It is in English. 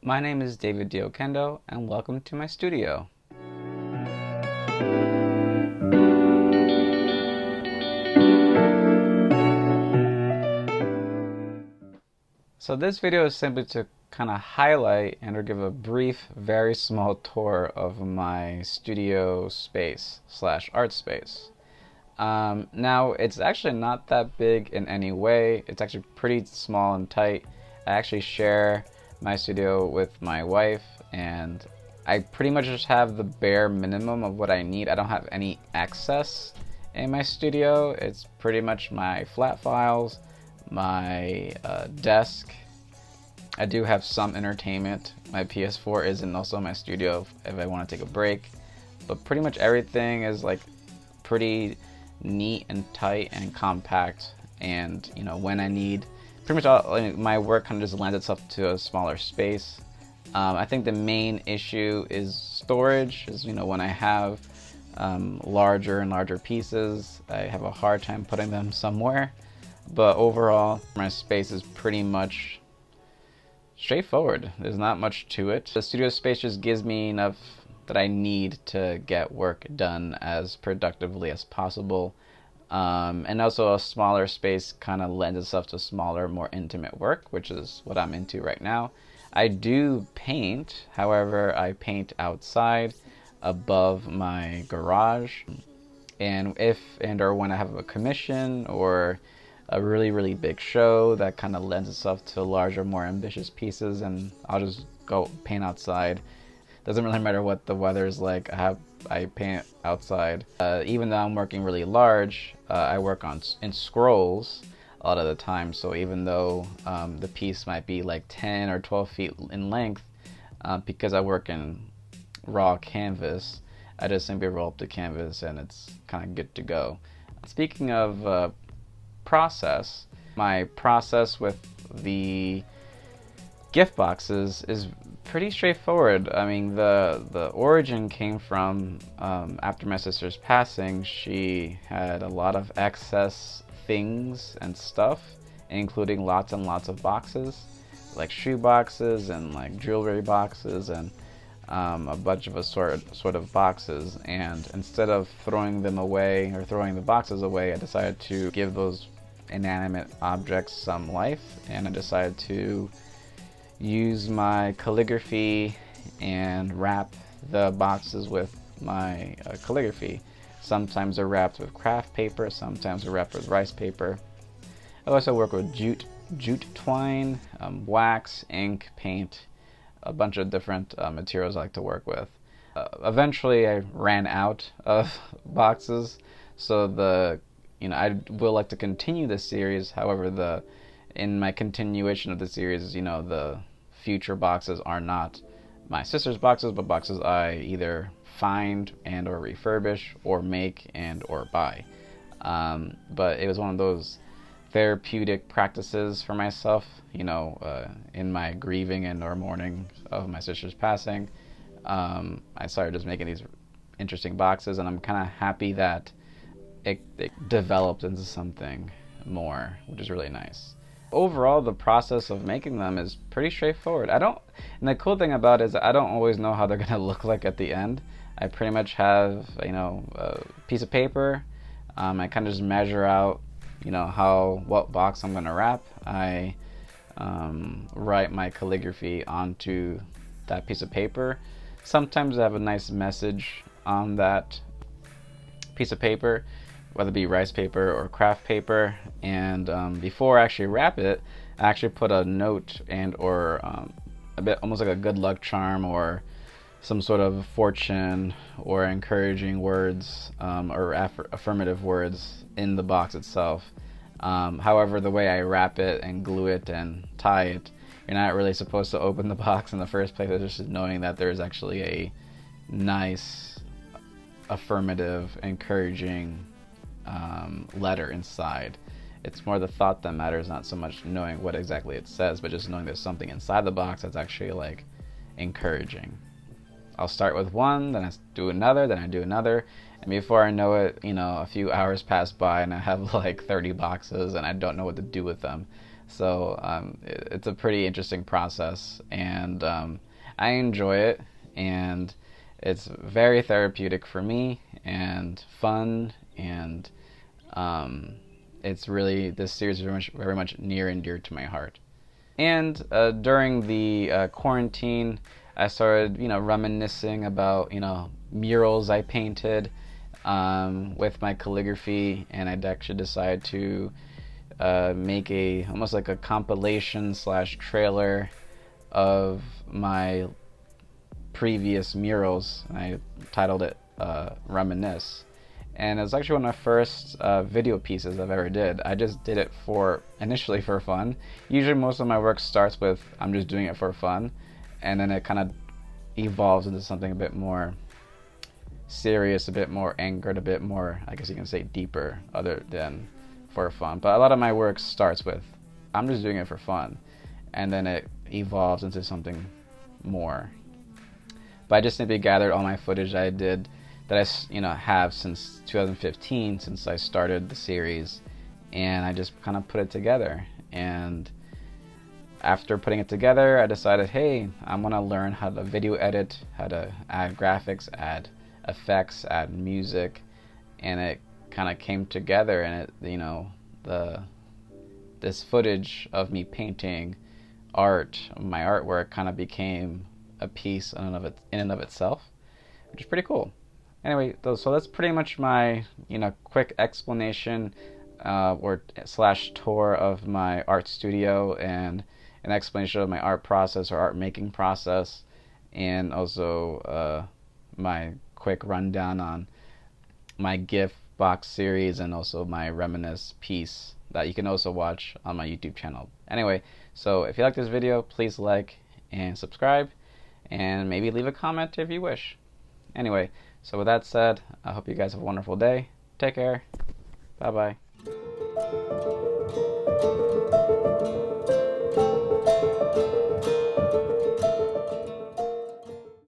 My name is DavidDOquendo, and welcome to my studio. So this video is simply to kind of highlight and or give a brief, very small tour of my studio space / art space. Now, it's actually not that big in any way. It's actually pretty small and tight. I actually share my studio with my wife, and I pretty much just have the bare minimum of what I need. I don't have any excess in my studio. It's pretty much my flat files, my desk. I do have some entertainment. My PS4 is also my studio if I want to take a break. But pretty much everything is like pretty neat and tight and compact. And you know, when I need, pretty much all, my work kind of just lends itself to a smaller space. I think the main issue is storage. Is when I have larger and larger pieces, I have a hard time putting them somewhere. But overall, my space is pretty much straightforward. There's not much to it. The studio space just gives me enough that I need to get work done as productively as possible. And also a smaller space kind of lends itself to smaller, more intimate work, which is what I'm into right now. I do paint, however, I paint outside above my garage. And or when I have a commission or a really big show, that kind of lends itself to larger, more ambitious pieces, and I'll just go paint outside. Doesn't really matter what the weather is like. I paint outside. Even though I'm working really large, I work in scrolls a lot of the time. So even though the piece might be like 10 or 12 feet in length, because I work in raw canvas, I just simply roll up the canvas and it's kind of good to go. Speaking of process, my process with the gift boxes is pretty straightforward. I mean, the origin came from after my sister's passing. She had a lot of excess things and stuff, including lots and lots of boxes, like shoe boxes and like jewelry boxes and a bunch of sort of boxes. And instead of throwing them away or throwing the boxes away, I decided to give those inanimate objects some life, and I decided to use my calligraphy and wrap the boxes with my calligraphy. Sometimes they're wrapped with craft paper, sometimes they're wrapped with rice paper. I also work with jute twine, wax, ink, paint, a bunch of different materials I like to work with. Eventually I ran out of boxes, so I will like to continue this series. However, in my continuation of the series, the future boxes are not my sister's boxes, but boxes I either find and or refurbish or make and or buy. But it was one of those therapeutic practices for myself, in my grieving and or mourning of my sister's passing. I started just making these interesting boxes, and I'm kind of happy that it developed into something more, which is really nice. Overall, the process of making them is pretty straightforward. And the cool thing about it is I don't always know how they're gonna look like at the end. I pretty much have, a piece of paper. I kind of just measure out, what box I'm gonna wrap. I write my calligraphy onto that piece of paper. Sometimes I have a nice message on that piece of paper, whether it be rice paper or craft paper. And before I actually wrap it, I actually put a note and or a bit almost like a good luck charm or some sort of fortune or encouraging words or affirmative words in the box itself. However, the way I wrap it and glue it and tie it, you're not really supposed to open the box in the first place. It's just knowing that there's actually a nice affirmative, encouraging letter inside. It's more the thought that matters, not so much knowing what exactly it says, but just knowing there's something inside the box that's actually like encouraging. I'll start with one, then I do another, then I do another, and before I know it, a few hours pass by and I have like 30 boxes and I don't know what to do with them. So it's a pretty interesting process, and I enjoy it, and it's very therapeutic for me and fun, and um, it's really, this series is very much near and dear to my heart. And during the quarantine, I started, reminiscing about, murals I painted with my calligraphy, and I actually decided to make almost like a compilation slash trailer of my previous murals. I titled it Reminisce. And it was actually one of the first video pieces I've ever did. I just did it initially for fun. Usually most of my work starts with I'm just doing it for fun, and then it kind of evolves into something a bit more serious, a bit more anchored, a bit more, I guess you can say, deeper, other than for fun. But a lot of my work starts with I'm just doing it for fun, and then it evolves into something more. But I just simply gathered all my footage I did that I have since 2015, since I started the series, and I just kind of put it together. And after putting it together, I decided, hey, I want to learn how to video edit, how to add graphics, add effects, add music, and it kind of came together. And this footage of me painting art, my artwork, kind of became a piece in and of itself, which is pretty cool. Anyway, so that's pretty much my quick explanation or slash tour of my art studio, and an explanation of my art process or art making process, and also my quick rundown on my gift box series, and also my Reminisce piece that you can also watch on my YouTube channel. Anyway, so if you like this video, please like and subscribe, and maybe leave a comment if you wish. Anyway, so with that said, I hope you guys have a wonderful day. Take care. Bye-bye.